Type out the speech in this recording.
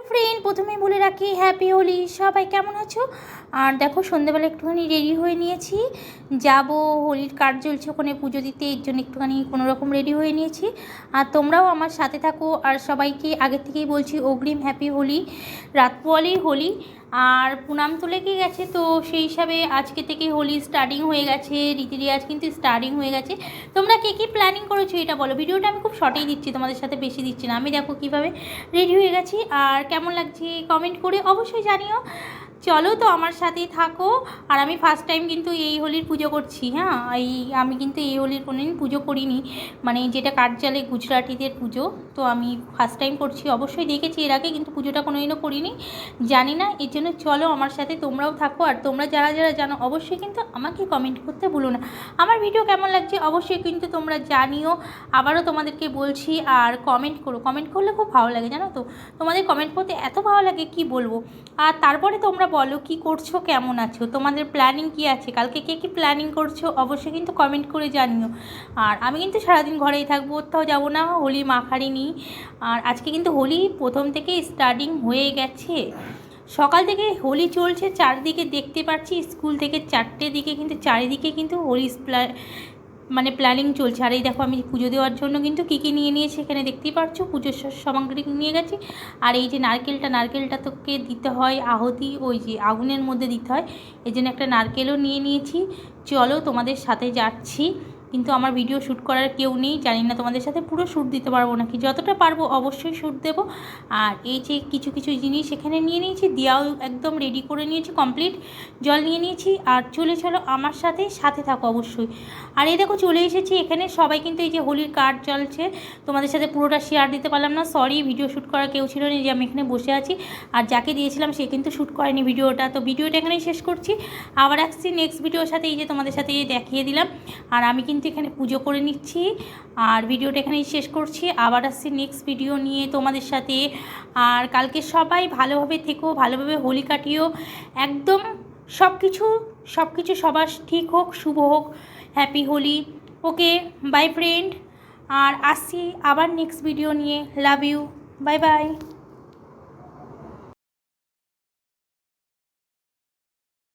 Friend, প্রথমেই বলে রাখি হ্যাপি হোলি। সবাই কেমন আছো? আর দেখো, সন্ধ্যেবেলা একটুখানি রেডি হয়ে নিয়েছি, যাব হোলির কার্ড জ্বলছে ওখানে পুজো দিতে, এর জন্য একটুখানি কোনোরকম রেডি হয়ে নিয়েছি। আর তোমরাও আমার সাথে থাকো। আর সবাইকে আগের থেকেই বলছি অগ্রিম হ্যাপি হোলি। রাত পোয়ালেই হোলি, আর পুনাম তুলে গিয়ে গেছে, তো সেই হিসাবে আজকে থেকে হোলি স্টার্টিং হয়ে গেছে, রীতি রেওয়াজ কিন্তু স্টার্টিং হয়ে গেছে। তোমরা কে কী প্ল্যানিং করেছো এটা বলো। ভিডিওটা আমি খুব শর্টেই দিচ্ছি, তোমাদের সাথে বেশি দিচ্ছি না। আমি দেখো কীভাবে রেডি হয়ে গেছি, আর কেমন লাগছে কমেন্ট করে অবশ্যই জানিও। চলো তো আমার সাথেই থাকো। আর আমি ফার্স্ট টাইম কিন্তু এই হোলির পুজো করছি। হ্যাঁ, আমি কিন্তু এই হোলির কোনোদিন পুজো করিনি, মানে যেটা কাঠজালে গুজরাটিদের পুজো, তো আমি ফার্স্ট টাইম করছি। অবশ্যই দেখেছি এর আগে, কিন্তু পুজোটা কোনোদিনও করিনি, জানি না। এর জন্য চলো আমার সাথে তোমরাও থাকো। আর তোমরা যারা যারা জানো অবশ্যই কিন্তু আমাকে কমেন্ট করতে ভুলো না। আমার ভিডিও কেমন লাগছে অবশ্যই কিন্তু তোমরা জানিও। আবারও তোমাদেরকে বলছি, আর কমেন্ট করো। কমেন্ট করলে খুব ভালো লাগে, জানো তো। তোমাদের কমেন্ট করতে এত ভালো লাগে কি বলবো। আর তারপরে তোমরা বলো কি করছো, কেমন আছো, তোমাদের প্ল্যানিং কি আছে, কালকে কে কী প্ল্যানিং করছো অবশ্যই কিন্তু কমেন্ট করে জানিও। আর আমি কিন্তু সারাদিন ঘরেই থাকবো, কোথাও যাবো না, হোলি মাখারি নিই। আর আজকে কিন্তু হোলি প্রথম থেকে স্টার্টিং হয়ে গেছে, সকাল থেকে হোলি চলছে, চারদিকে দেখতে পাচ্ছি। স্কুল থেকে 4টে দিকে কিন্তু চারিদিকে কিন্তু হোলি মানে প্ল্যানিং চলছে। আর এই দেখো, আমি পুজো দেওয়ার জন্য কিন্তু কী কী নিয়ে নিয়েছি এখানে দেখতেই পাচ্ছ, পুজোর সামগ্রী নিয়ে গেছি। আর এই যে নারকেলটা তোকে দিতে হয় আহুতি, ওই যে আগুনের মধ্যে দিতে হয়, এই জন্য একটা নারকেলও নিয়ে নিয়েছি। চলো তোমাদের সাথে যাচ্ছি, কিন্তু আমার ভিডিও শ্যুট করার কেউ নেই, জানি না তোমাদের সাথে পুরো শ্যুট দিতে পারবো নাকি, যতটা পারবো অবশ্যই শ্যুট দেবো। আর এই যে কিছু কিছু জিনিস এখানে নিয়ে নিয়েছি, দিয়াও একদম রেডি করে নিয়েছি, কমপ্লিট জল নিয়ে নিয়েছি। আর চলো আমার সাথে থাকো অবশ্যই। আর এই দেখো চলে এসেছি এখানে, সবাই কিন্তু এই যে হোলির কার্ড জ্বলছে, তোমাদের সাথে পুরোটা শেয়ার দিতে পারলাম না, সরি। ভিডিও শ্যুট করার কেউ ছিল না, যে আমি এখানে বসে আছি, আর যাকে দিয়েছিলাম সে কিন্তু শ্যুট করেনি ভিডিওটা। তো ভিডিওটা এখানেই শেষ করছি, আবার আসছি নেক্সট ভিডিওর সাথে। এই যে তোমাদের সাথে দেখিয়ে দিলাম, আর আমি কিন্তু এখানে পুজো করে নিচ্ছি, আর ভিডিওটা এখানেই শেষ করছি। আবার আসছি নেক্সট ভিডিও নিয়ে তোমাদের সাথে। আর কালকে সবাই ভালোভাবে থেকো, ভালোভাবে হোলি কাটিও, একদম সব কিছু সবার ঠিক হোক, শুভ হোক। Happy Holi. Okay, bye friend. আর আসছি আবার নেক্সট ভিডিও নিয়ে। Love you, bye by.